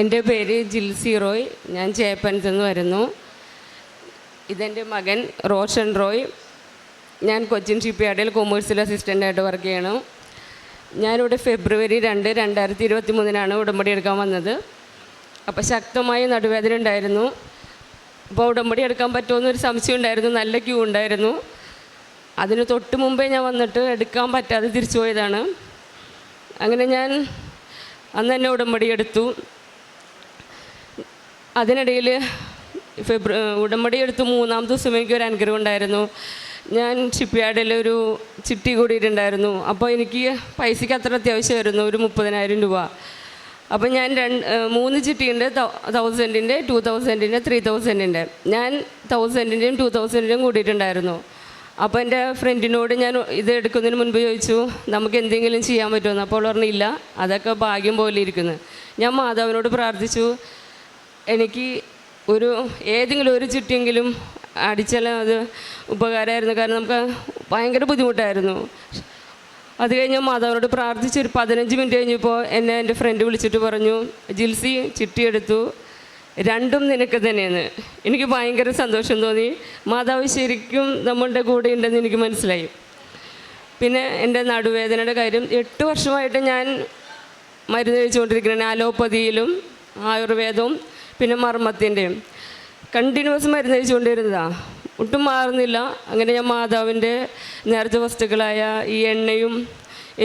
എൻ്റെ പേര് ജിൽസി റോയ്. ഞാൻ ചേപ്പനത്ത് നിന്ന് വരുന്നു. ഇതെൻ്റെ മകൻ റോഷൻ റോയ്. ഞാൻ കൊച്ചിൻ ഷിപ്പ്യാർഡിൽ കൊമേഴ്സ്യൽ അസിസ്റ്റൻ്റായിട്ട് വർക്ക് ചെയ്യണം. ഞാനിവിടെ ഫെബ്രുവരി 2, 2023 ഉടമ്പടി എടുക്കാൻ വന്നത്. അപ്പോൾ ശക്തമായ നടുവേദന ഉണ്ടായിരുന്നു. അപ്പോൾ ഉടമ്പടി എടുക്കാൻ പറ്റുമെന്നൊരു സംശയം ഉണ്ടായിരുന്നു. നല്ല ക്യൂ ഉണ്ടായിരുന്നു. അതിന് തൊട്ട് മുമ്പേ ഞാൻ വന്നിട്ട് എടുക്കാൻ പറ്റാതെ തിരിച്ചു പോയതാണ്. അങ്ങനെ ഞാൻ അന്ന് തന്നെ ഉടമ്പടി എടുത്തു. അതിനിടയിൽ ഉടമ്പടി എടുത്ത് 3-ാം ദിവസം എനിക്കൊരു അനുഗ്രഹം ഉണ്ടായിരുന്നു. ഞാൻ ഷിപ്പ്യാർഡിൽ ഒരു ചിട്ടി കൂടിയിട്ടുണ്ടായിരുന്നു. അപ്പോൾ എനിക്ക് പൈസയ്ക്ക് അത്ര അത്യാവശ്യമായിരുന്നു, ഒരു 30,000 രൂപ. അപ്പോൾ ഞാൻ 3 ചിട്ടിയുണ്ട്, 1000-ൻ്റെ, 2000-ൻ്റെ, 3000-ൻ്റെ. ഞാൻ 1000-ൻ്റെയും 2000-ൻ്റെയും കൂടിയിട്ടുണ്ടായിരുന്നു. അപ്പോൾ എൻ്റെ ഫ്രണ്ടിനോട് ഞാൻ ഇത് എടുക്കുന്നതിന് മുൻപ് ചോദിച്ചു, നമുക്ക് എന്തെങ്കിലും ചെയ്യാൻ പറ്റുമെന്ന്. അപ്പോൾ പറഞ്ഞില്ല, അതൊക്കെ ഭാഗ്യം പോലെ ഇരിക്കുന്നു. ഞാൻ മാതാവിനോട് പ്രാർത്ഥിച്ചു, എനിക്ക് ഏതെങ്കിലും ഒരു ചിട്ടിയെങ്കിലും അടിച്ചാൽ അത് ഉപകാരമായിരുന്നു. കാരണം നമുക്ക് ഭയങ്കര ബുദ്ധിമുട്ടായിരുന്നു. അത് കഴിഞ്ഞ് മാതാവിനോട് പ്രാർത്ഥിച്ച് ഒരു 15 മിനിറ്റ് കഴിഞ്ഞപ്പോൾ എൻ്റെ ഫ്രണ്ട് വിളിച്ചിട്ട് പറഞ്ഞു, ജിൽസി ചിട്ടി എടുത്തു, 2ഉം നിനക്ക് തന്നെയാണ്. എനിക്ക് ഭയങ്കര സന്തോഷം തോന്നി. മാതാവ് ശരിക്കും നമ്മളുടെ കൂടെ ഉണ്ടെന്ന് എനിക്ക് മനസ്സിലായി. പിന്നെ എൻ്റെ നടുവേദനയുടെ കാര്യം 8 വർഷമായിട്ട് ഞാൻ മരുന്ന് കഴിച്ചുകൊണ്ടിരിക്കുകയാണ്. അലോപ്പതിയിലും ആയുർവേദവും പിന്നെ മർമ്മത്തിൻ്റെയും കണ്ടിന്യൂസ് മരുന്ന് കഴിച്ചുകൊണ്ടിരുന്നതാണ്. ഒട്ടും മാറുന്നില്ല. അങ്ങനെ ഞാൻ മാതാവിൻ്റെ നേർച്ച വസ്തുക്കളായ ഈ എണ്ണയും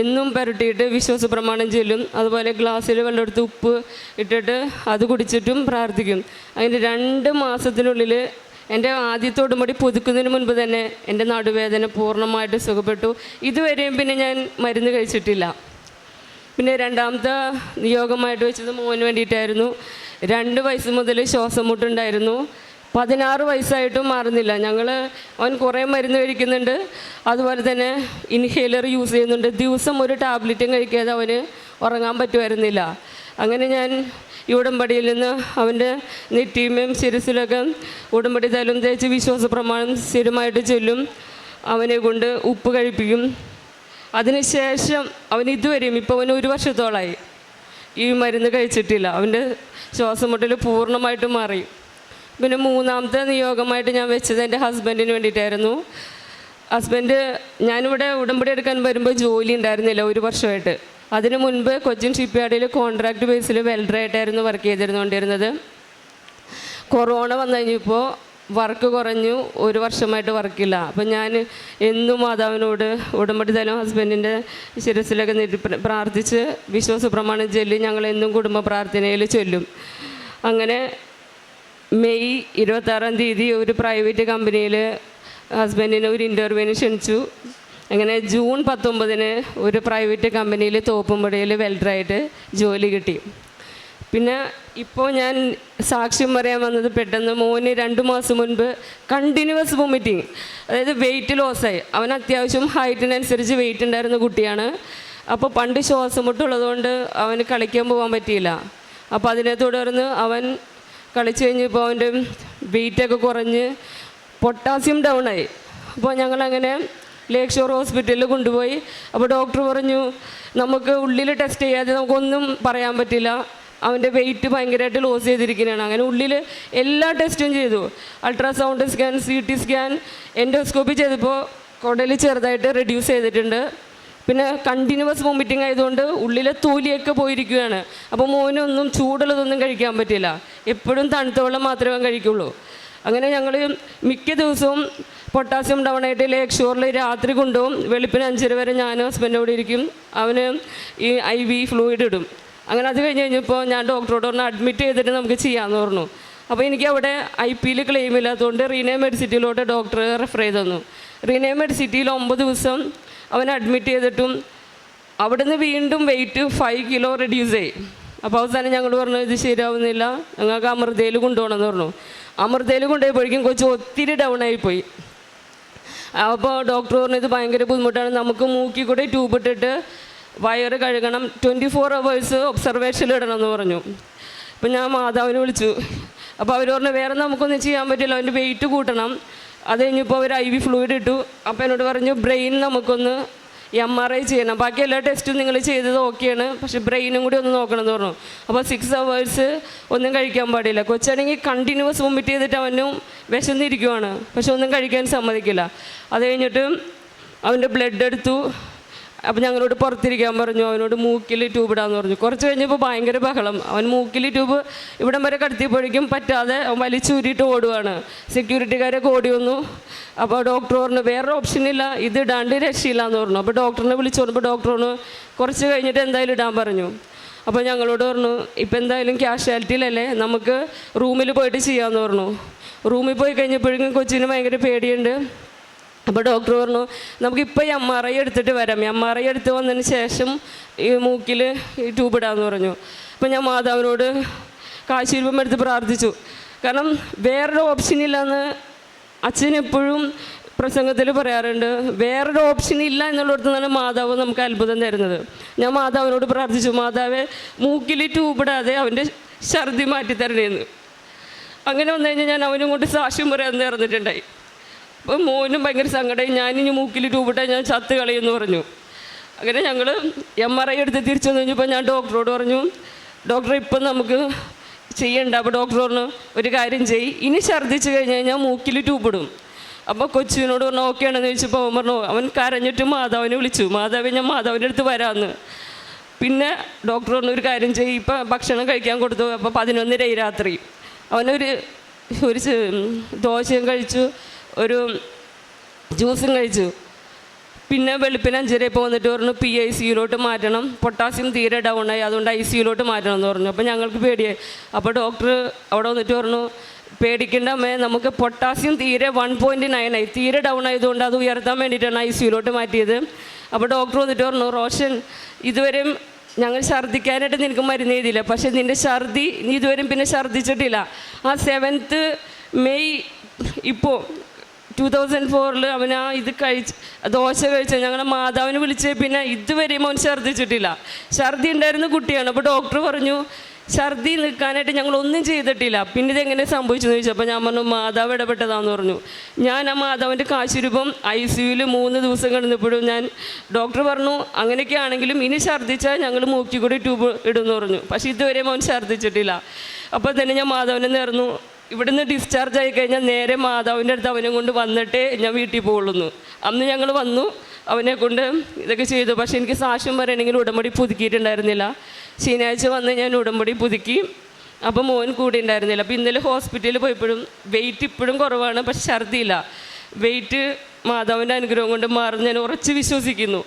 എന്നും പുരട്ടിയിട്ട് വിശ്വാസ പ്രമാണം ചൊല്ലും. അതുപോലെ ഗ്ലാസ്സിൽ വെള്ളമെടുത്ത് ഉപ്പ് ഇട്ടിട്ട് അത് കുടിച്ചിട്ടും പ്രാർത്ഥിക്കും. അങ്ങനെ 2 മാസത്തിനുള്ളിൽ എൻ്റെ ആദ്യത്തെ ഉടമ്പടി പുതുക്കുന്നതിന് മുൻപ് തന്നെ എൻ്റെ നടുവേദന പൂർണ്ണമായിട്ട് സുഖപ്പെട്ടു. ഇതുവരെയും പിന്നെ ഞാൻ മരുന്ന് കഴിച്ചിട്ടില്ല. പിന്നെ 2ാമത്തെ നിയോഗമായിട്ട് വെച്ചത് മോന് വേണ്ടിയിട്ടായിരുന്നു. 2 വയസ്സ് മുതൽ ശ്വാസം മുട്ടുണ്ടായിരുന്നു. 16 വയസ്സായിട്ടും മാറുന്നില്ല. അവൻ കുറേ മരുന്ന് കഴിക്കുന്നുണ്ട്, അതുപോലെ തന്നെ ഇൻഹേലർ യൂസ് ചെയ്യുന്നുണ്ട്. ദിവസം ഒരു ടാബ്ലറ്റും കഴിക്കാതെ അവന് ഉറങ്ങാൻ പറ്റുമായിരുന്നില്ല. അങ്ങനെ ഞാൻ ഈ ഉടമ്പടിയിൽ നിന്ന് അവൻ്റെ നെറ്റിയുമേയും ശിരസിലൊക്കെ ഉടമ്പടി തലം തേച്ച് വിശ്വാസ പ്രമാണം സ്ഥിരമായിട്ട് ചൊല്ലും. അവനെ കൊണ്ട് ഉപ്പ് കഴിപ്പിക്കും. അതിനുശേഷം അവൻ ഇതുവരെയും ഇപ്പോൾ അവന് 1 വർഷത്തോളമായി ഈ മരുന്ന് കഴിച്ചിട്ടില്ല. അവൻ്റെ ശ്വാസം മുട്ടൽ പൂർണ്ണമായിട്ടും മാറി. പിന്നെ 3ാമത്തെ നിയോഗമായിട്ട് ഞാൻ വെച്ചത് എൻ്റെ ഹസ്ബൻഡിന് വേണ്ടിയിട്ടായിരുന്നു. ഞാനിവിടെ ഉടമ്പടി എടുക്കാൻ വരുമ്പോൾ ജോലി ഉണ്ടായിരുന്നില്ല 1 വർഷമായിട്ട്. അതിനു മുൻപ് കൊച്ചിൻ ഷിപ്പ്യാർഡിൽ കോൺട്രാക്ട് ബേസിൽ വെൽഡറായിട്ടായിരുന്നു വർക്ക് ചെയ്തിരുന്നുകൊണ്ടിരുന്നത്. കൊറോണ വന്നു കഴിഞ്ഞപ്പോൾ വർക്ക് കുറഞ്ഞു. 1 വർഷമായിട്ട് വർക്കില്ല. അപ്പം ഞാൻ എന്നും മാതാവിനോട് ഉടമ്പടി തലം ഹസ്ബൻഡിൻ്റെ ശിരസിലൊക്കെ പ്രാർത്ഥിച്ച് വിശ്വാസ പ്രമാണം ചൊല്ലി ഞങ്ങളെന്നും കുടുംബ പ്രാർത്ഥനയിൽ ചൊല്ലും. അങ്ങനെ മെയ് 26-ാം തീയതി ഒരു പ്രൈവറ്റ് കമ്പനിയിൽ ഹസ്ബൻഡിന് ഒരു ഇൻ്റർവ്യൂവിന് ക്ഷണിച്ചു. അങ്ങനെ ജൂൺ 19-ന് ഒരു പ്രൈവറ്റ് കമ്പനിയിൽ തോപ്പുംപടിയിൽ വെൽഡറായിട്ട് ജോലി കിട്ടി. പിന്നെ ഇപ്പോൾ ഞാൻ സാക്ഷ്യം പറയാൻ വന്നത്, പെട്ടെന്ന് മോന് 2 മാസം മുൻപ് കണ്ടിന്യൂസ് വൊമിറ്റിങ്, അതായത് വെയിറ്റ് ലോസായി. അവൻ അത്യാവശ്യം ഹൈറ്റിനനുസരിച്ച് വെയിറ്റ് ഉണ്ടായിരുന്ന കുട്ടിയാണ്. അപ്പോൾ പണ്ട് ശ്വാസം മുട്ടുള്ളതുകൊണ്ട് അവന് കളിക്കാൻ പോകാൻ പറ്റിയില്ല. അപ്പോൾ അതിനെ തുടർന്ന് അവൻ കളിച്ച് കഴിഞ്ഞപ്പോൾ അവൻ്റെ വെയിറ്റൊക്കെ കുറഞ്ഞ് പൊട്ടാസ്യം ഡൗണായി. അപ്പോൾ ഞങ്ങളങ്ങനെ ലേക്ക് ഷോർ ഹോസ്പിറ്റലിൽ കൊണ്ടുപോയി. അപ്പോൾ ഡോക്ടർ പറഞ്ഞു, നമുക്ക് ഉള്ളിൽ ടെസ്റ്റ് ചെയ്യാതെ നമുക്കൊന്നും പറയാൻ പറ്റില്ല, അവൻ്റെ വെയിറ്റ് ഭയങ്കരമായിട്ട് ലോസ് ചെയ്തിരിക്കുന്നതാണ്. അങ്ങനെ ഉള്ളിൽ എല്ലാ ടെസ്റ്റും ചെയ്തു. Ultrasound scan, CT scan, endoscopy ചെയ്തപ്പോൾ കുടൽ ചെറുതായിട്ട് റെഡ്യൂസ് ചെയ്തിട്ടുണ്ട്. പിന്നെ കണ്ടിന്യൂസ് വോമിറ്റിംഗ് ആയതുകൊണ്ട് ഉള്ളിലെ തൊലിയൊക്കെ പോയിരിക്കുകയാണ്. അപ്പോൾ മോനൊന്നും ചൂടുള്ളതൊന്നും കഴിക്കാൻ പറ്റില്ല. എപ്പോഴും തണുത്ത വെള്ളം മാത്രമേ കഴിക്കുള്ളൂ. അങ്ങനെ ഞങ്ങൾ മിക്ക ദിവസവും പൊട്ടാസ്യം ഡൗൺ ആയിട്ട് ലേക്ക് ഷോറിൽ രാത്രി കൊണ്ടുപോകും. വെളുപ്പിന് 5:30 വരെ ഞാനും ഹസ്ബൻഡോട് ഇരിക്കും. അവന് ഈ IV ഫ്ലൂയിഡ് ഇടും. അങ്ങനെ അത് കഴിഞ്ഞപ്പോൾ ഞാൻ ഡോക്ടറോട് പറഞ്ഞു, അഡ്മിറ്റ് ചെയ്തിട്ട് നമുക്ക് ചെയ്യാമെന്ന് പറഞ്ഞു. അപ്പോൾ എനിക്ക് അവിടെ IPയിൽ ക്ലെയിം ഇല്ലാത്തതുകൊണ്ട് റീനേ മെഡിസിറ്റിയിലോട്ട് ഡോക്ടർ റെഫർ ചെയ്ത് തന്നു. റീനേ മെഡിസിറ്റിയിൽ 9 ദിവസം അവൻ അഡ്മിറ്റ് ചെയ്തിട്ടും അവിടുന്ന് വീണ്ടും വെയിറ്റ് 5 കിലോ റെഡ്യൂസ് ആയി. അപ്പോൾ അവസാനം ഞങ്ങൾ പറഞ്ഞു, ഇത് ശരിയാവുന്നില്ല, ഞങ്ങൾക്ക് അമൃതയിൽ കൊണ്ടുപോകണമെന്ന് പറഞ്ഞു. അമൃതയിൽ കൊണ്ടുപോയപ്പോഴേക്കും കൊച്ചു ഒത്തിരി ഡൗൺ ആയിപ്പോയി. അപ്പോൾ ഡോക്ടർ പറഞ്ഞു, ഇത് ഭയങ്കര ബുദ്ധിമുട്ടാണ്, നമുക്ക് മൂക്കിൽ കൂടെ ട്യൂബ് ഇട്ടിട്ട് വയറ് കഴുകണം, 24 hours ഒബ്സർവേഷനിൽ ഇടണമെന്ന് പറഞ്ഞു. അപ്പം ഞാൻ മാതാവിനെ വിളിച്ചു. അപ്പോൾ അവർ പറഞ്ഞു, വേറെ നമുക്കൊന്നും ചെയ്യാൻ പറ്റില്ല, അവൻ്റെ വെയിറ്റ് കൂട്ടണം. അത് കഴിഞ്ഞപ്പോൾ അവർ IV ഫ്ലൂയിഡ് ഇട്ടു. അപ്പോൾ എന്നോട് പറഞ്ഞു, ബ്രെയിൻ നമുക്കൊന്ന് MRI ചെയ്യണം, ബാക്കി എല്ലാ ടെസ്റ്റും നിങ്ങൾ ചെയ്തത് ഓക്കെയാണ്, പക്ഷെ ബ്രെയിനും കൂടി ഒന്ന് നോക്കണം എന്ന് പറഞ്ഞു. അപ്പോൾ 6 hours ഒന്നും കഴിക്കാൻ പാടില്ല. കൊച്ചാണെങ്കിൽ കണ്ടിന്യൂസ് വൊമിറ്റ് ചെയ്തിട്ട് അവനും വിശന്നിരിക്കുവാണ്, പക്ഷെ ഒന്നും കഴിക്കാൻ സമ്മതിക്കില്ല. അത് കഴിഞ്ഞിട്ട് അവൻ്റെ ബ്ലഡ് എടുത്തു. അപ്പോൾ ഞങ്ങളോട് പുറത്തിരിക്കാൻ പറഞ്ഞു, അവനോട് മൂക്കിൽ ട്യൂബ് ഇടാമെന്ന് പറഞ്ഞു. കുറച്ച് കഴിഞ്ഞപ്പോൾ ഭയങ്കര ബഹളം. അവൻ മൂക്കിൽ ട്യൂബ് ഇവിടം വരെ കടത്തിയപ്പോഴേക്കും പറ്റാതെ അവൻ വലിച്ചൂരിയിട്ട് ഓടുവാണ്. സെക്യൂരിറ്റിക്കാരൊക്കെ ഓടി വന്നു. അപ്പോൾ ഡോക്ടർ പറഞ്ഞു വേറൊരു ഓപ്ഷനില്ല, ഇത് ഇടാണ്ട് രക്ഷയില്ല എന്ന് പറഞ്ഞു. അപ്പോൾ ഡോക്ടറിനെ വിളിച്ചു പറഞ്ഞപ്പോൾ ഡോക്ടർ പറഞ്ഞു കുറച്ച് കഴിഞ്ഞിട്ട് എന്തായാലും ഇടാൻ പറഞ്ഞു. അപ്പോൾ ഞങ്ങളോട് പറഞ്ഞു ഇപ്പം എന്തായാലും ക്യാഷ്വാലിറ്റിയിലല്ലേ, നമുക്ക് റൂമിൽ പോയിട്ട് ചെയ്യാമെന്ന് പറഞ്ഞു. റൂമിൽ പോയി കഴിഞ്ഞപ്പോഴേക്കും കൊച്ചിന് ഭയങ്കര പേടിയുണ്ട്. അപ്പോൾ ഡോക്ടർ പറഞ്ഞു നമുക്കിപ്പോൾ MRI എടുത്തിട്ട് വരാം, MRI എടുത്ത് വന്നതിന് ശേഷം ഈ മൂക്കിൽ ഈ ട്യൂബ് ഇടാമെന്ന് പറഞ്ഞു. അപ്പോൾ ഞാൻ മാതാവിനോട് കാശീരൂപം എടുത്ത് പ്രാർത്ഥിച്ചു. കാരണം വേറൊരു ഓപ്ഷനില്ലെന്ന് അച്ഛൻ എപ്പോഴും പ്രസംഗത്തിൽ പറയാറുണ്ട്. വേറൊരു ഓപ്ഷൻ ഇല്ല എന്നുള്ളിടത്ത് നിന്നാണ് മാതാവ് നമുക്ക് അത്ഭുതം തരുന്നത്. ഞാൻ മാതാവിനോട് പ്രാർത്ഥിച്ചു, മാതാവെ മൂക്കിൽ ട്യൂബ് ഇടാതെ അവൻ്റെ ഛർദി മാറ്റി തരണേന്ന്. അങ്ങനെ വന്നു കഴിഞ്ഞാൽ ഞാൻ അവനും കൊണ്ട് സാക്ഷ്യം പറയാൻ നേർന്നിട്ടുണ്ടായി. അപ്പോൾ മോനും ഭയങ്കര സങ്കടമായി, ഞാനിനി മൂക്കിൽ ട്യൂബിട്ടാൽ ഞാൻ ചത്ത് കളയുമെന്ന് പറഞ്ഞു. അങ്ങനെ ഞങ്ങൾ MRI എടുത്ത് തിരിച്ചു വന്നു കഴിഞ്ഞപ്പോൾ ഞാൻ ഡോക്ടറോട് പറഞ്ഞു ഡോക്ടറെ ഇപ്പം നമുക്ക് ചെയ്യണ്ട. അപ്പോൾ ഡോക്ടർ പറഞ്ഞു ഒരു കാര്യം ചെയ്യ്, ഇനി ഛർദ്ദിച്ച് കഴിഞ്ഞ് കഴിഞ്ഞാൽ മൂക്കിൽ ട്യൂബിടും. അപ്പോൾ കൊച്ചിനോട് പറഞ്ഞു ഓക്കെ ആണെന്ന് ചോദിച്ചപ്പോൾ അവൻ പറഞ്ഞു, അവൻ കരഞ്ഞിട്ട് മാതാവിനെ വിളിച്ചു, മാതാവെ ഞാൻ മാതാവിൻ്റെ അടുത്ത് വരാമെന്ന്. പിന്നെ ഡോക്ടർ പറഞ്ഞു ഒരു കാര്യം ചെയ്യ്, ഇപ്പം ഭക്ഷണം കഴിക്കാൻ കൊടുത്തു. അപ്പോൾ 11:30 രാത്രി അവനൊരു ദോശയും കഴിച്ചു, ഒരു ജ്യൂസും കഴിച്ചു. പിന്നെ വെളുപ്പിന് 5:30 ഇപ്പോൾ വന്നിട്ട് പറഞ്ഞു PICUലോട്ട് മാറ്റണം, പൊട്ടാസ്യം തീരെ ഡൗണായി, അതുകൊണ്ട് ICUലോട്ട് മാറ്റണം എന്ന് പറഞ്ഞു. അപ്പോൾ ഞങ്ങൾക്ക് പേടിയായി. അപ്പോൾ ഡോക്ടർ അവിടെ വന്നിട്ട് പറഞ്ഞു പേടിക്കേണ്ട അമ്മേ, നമുക്ക് പൊട്ടാസ്യം തീരെ 1.9 ആയി, തീരെ ഡൗൺ ആയതുകൊണ്ട് അത് ഉയർത്താൻ വേണ്ടിയിട്ടാണ് ICUലോട്ട് മാറ്റിയത്. അപ്പോൾ ഡോക്ടർ വന്നിട്ട് പറഞ്ഞു റോഷൻ, ഇതുവരെയും ഞങ്ങൾ ഛർദ്ദിക്കാനായിട്ട് നിനക്ക് മരുന്ന് ചെയ്തില്ല, പക്ഷേ നിൻ്റെ ഛർദി നീ ഇതുവരെയും പിന്നെ ഛർദ്ദിച്ചിട്ടില്ല. ആ 7th May ഇപ്പോൾ 2004 അവൻ ഇത് ദോശ കഴിച്ച ഞങ്ങളുടെ മാതാവിനെ വിളിച്ച് പിന്നെ ഇതുവരെയും അവൻ ഛർദ്ദിച്ചിട്ടില്ല. ഛർദി ഉണ്ടായിരുന്ന കുട്ടിയാണ്. അപ്പോൾ ഡോക്ടർ പറഞ്ഞു ഛർദി നിൽക്കാനായിട്ട് ഞങ്ങളൊന്നും ചെയ്തിട്ടില്ല, പിന്നെ ഇതെങ്ങനെ സംഭവിച്ചെന്ന് ചോദിച്ചപ്പോൾ ഞാൻ പറഞ്ഞു മാതാവ് ഇടപെട്ടതാണെന്ന് പറഞ്ഞു. ഞാൻ ആ മാതാവിൻ്റെ കാശുരൂപം ICUയിൽ 3 ദിവസം കിടന്നപ്പോഴും ഞാൻ ഡോക്ടർ പറഞ്ഞു അങ്ങനെയൊക്കെ ആണെങ്കിലും ഇനി ഛർദ്ദിച്ചാൽ ഞങ്ങൾ മൂക്കി കൂടി ട്യൂബ് ഇടുമെന്ന് പറഞ്ഞു. പക്ഷേ ഇതുവരെയും അവൻ ഛർദ്ദിച്ചിട്ടില്ല. അപ്പോൾ തന്നെ ഞാൻ മാതാവിനെ നേർന്നു, ഇവിടുന്ന് ഡിസ്ചാർജ് ആയി കഴിഞ്ഞാൽ നേരെ മാതാവിൻ്റെ അടുത്ത് അവനെ കൊണ്ട് വന്നിട്ടേ ഞാൻ വീട്ടിൽ പോകുള്ളൂ. അന്ന് ഞങ്ങൾ വന്നു, അവനെ കൊണ്ട് ഇതൊക്കെ ചെയ്തു. പക്ഷേ എനിക്ക് സാക്ഷ്യം പറയണമെങ്കിൽ ഉടമ്പടി പുതുക്കിയിട്ടുണ്ടായിരുന്നില്ല. ശനിയാഴ്ച വന്ന് ഞാൻ ഉടമ്പടി പുതുക്കി. അപ്പോൾ മോൻ കൂടെ ഉണ്ടായിരുന്നില്ല. അപ്പോൾ ഇന്നലെ ഹോസ്പിറ്റലിൽ പോയപ്പോഴും വെയിറ്റ് ഇപ്പോഴും കുറവാണ്, പക്ഷെ ഛർദിയില്ല. വെയിറ്റ് മാതാവിൻ്റെ അനുഗ്രഹം കൊണ്ട് മാറും ഞാൻ ഉറച്ച് വിശ്വസിക്കുന്നു.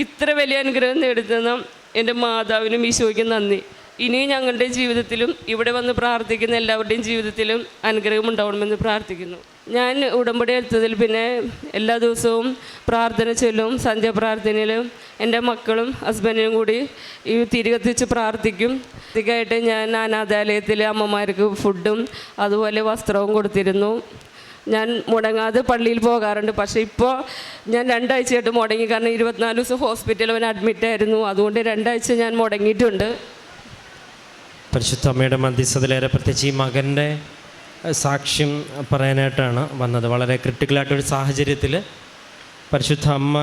ഇത്ര വലിയ അനുഗ്രഹം നേടുന്ന എൻ്റെ മാതാവിനും ഈശോയ്ക്കും നന്ദി. ഇനിയും ഞങ്ങളുടെ ജീവിതത്തിലും ഇവിടെ വന്ന് പ്രാർത്ഥിക്കുന്ന എല്ലാവരുടെയും ജീവിതത്തിലും അനുഗ്രഹം ഉണ്ടാവണമെന്ന് പ്രാർത്ഥിക്കുന്നു. ഞാൻ ഉടമ്പടി എടുത്തതിൽ പിന്നെ എല്ലാ ദിവസവും പ്രാർത്ഥന ചൊല്ലും. സന്ധ്യാപ്രാർത്ഥനയിലും എൻ്റെ മക്കളും ഹസ്ബൻഡിനും കൂടി ഈ തിരി കത്തിച്ച് പ്രാർത്ഥിക്കും. ഇതിക്കായിട്ട് ഞാൻ അനാഥാലയത്തിലെ അമ്മമാർക്ക് ഫുഡും അതുപോലെ വസ്ത്രവും കൊടുത്തിരുന്നു. ഞാൻ മുടങ്ങാതെ പള്ളിയിൽ പോകാറുണ്ട്. പക്ഷേ ഇപ്പോൾ ഞാൻ 2 ആഴ്ചയായിട്ട് മുടങ്ങി. കാരണം 24 ദിവസം ഹോസ്പിറ്റലിൽ അവൻ അഡ്മിറ്റായിരുന്നു. അതുകൊണ്ട് 2 ആഴ്ച ഞാൻ മുടങ്ങിയിട്ടുണ്ട്. പരിശുദ്ധ അമ്മയുടെ മധ്യസ്ഥതയിലേറെ പ്രത്യേകിച്ച് ഈ മകൻ്റെ സാക്ഷ്യം പറയാനായിട്ടാണ് വന്നത്. വളരെ ക്രിട്ടിക്കലായിട്ടൊരു സാഹചര്യത്തിൽ പരിശുദ്ധ അമ്മ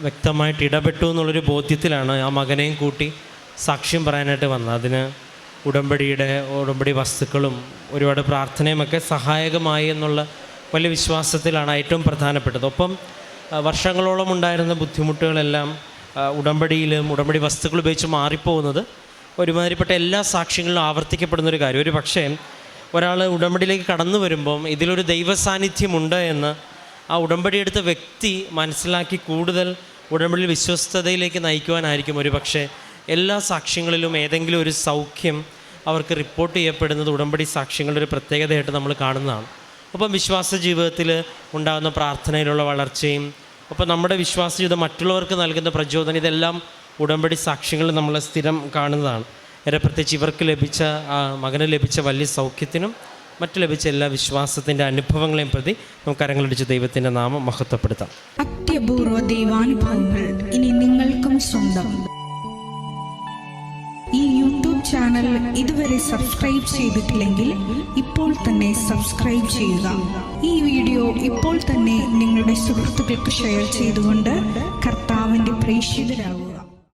വ്യക്തമായിട്ട് ഇടപെട്ടു എന്നുള്ളൊരു ബോധ്യത്തിലാണ് ആ മകനെയും കൂട്ടി സാക്ഷ്യം പറയാനായിട്ട് വന്നത്. അതിന് ഉടമ്പടി വസ്തുക്കളും ഒരുപാട് പ്രാർത്ഥനയുമൊക്കെ സഹായകമായി എന്നുള്ള വലിയ വിശ്വാസത്തിലാണ് ഏറ്റവും പ്രധാനപ്പെട്ടത്. ഒപ്പം വർഷങ്ങളോളം ഉണ്ടായിരുന്ന ബുദ്ധിമുട്ടുകളെല്ലാം ഉടമ്പടി വസ്തുക്കൾ ഉപയോഗിച്ച് മാറിപ്പോകുന്നത് ഒരുമാതിരിപ്പെട്ട എല്ലാ സാക്ഷ്യങ്ങളിലും ആവർത്തിക്കപ്പെടുന്നൊരു കാര്യം. ഒരു പക്ഷേ ഒരാൾ ഉടമ്പടിയിലേക്ക് കടന്നു വരുമ്പം ഇതിലൊരു ദൈവ സാന്നിധ്യമുണ്ട് എന്ന് ആ ഉടമ്പടി എടുത്ത വ്യക്തി മനസ്സിലാക്കി കൂടുതൽ ഉടമ്പടിയിൽ വിശ്വസ്തതയിലേക്ക് നയിക്കുവാനായിരിക്കും ഒരു പക്ഷേ എല്ലാ സാക്ഷ്യങ്ങളിലും ഏതെങ്കിലും ഒരു സൗഖ്യം അവർക്ക് റിപ്പോർട്ട് ചെയ്യപ്പെടുന്നത് ഉടമ്പടി സാക്ഷ്യങ്ങളുടെ ഒരു പ്രത്യേകതയായിട്ട് നമ്മൾ കാണുന്നതാണ്. ഒപ്പം വിശ്വാസ ജീവിതത്തിൽ ഉണ്ടാകുന്ന പ്രാർത്ഥനയിലുള്ള വളർച്ചയും ഒപ്പം നമ്മുടെ വിശ്വാസ ജീവിതം മറ്റുള്ളവർക്ക് നൽകുന്ന പ്രചോദനം, ഇതെല്ലാം ഉടമ്പടി സാക്ഷ്യങ്ങൾ നമ്മൾ സ്ഥിരം കാണുന്നതാണ്. പ്രത്യേകിച്ച് ഇവർക്ക് ലഭിച്ച മകന് ലഭിച്ച വലിയ സൗഖ്യത്തിനും മറ്റു ലഭിച്ച എല്ലാ വിശ്വാസത്തിൻ്റെ അനുഭവങ്ങളെയും പ്രതി നമുക്ക് കരങ്ങളടിച്ച് ദൈവത്തിൻ്റെ നാമം മഹത്വപ്പെടുത്താം. അത്യപൂർവ ദൈവാനുഭവങ്ങൾ ഇനി നിങ്ങൾക്കും സ്വന്തം. ഈ യൂട്യൂബ് ചാനൽ ഇതുവരെ സബ്സ്ക്രൈബ് ചെയ്തിട്ടില്ലെങ്കിൽ ഇപ്പോൾ തന്നെ സബ്സ്ക്രൈബ് ചെയ്യുക. ഈ വീഡിയോ ഇപ്പോൾ തന്നെ നിങ്ങളുടെ സുഹൃത്തുക്കൾക്ക് ഷെയർ ചെയ്തുകൊണ്ട് കർത്താവ് കർത്താവിൻ്റെ പ്രേക്ഷിതരാകുക.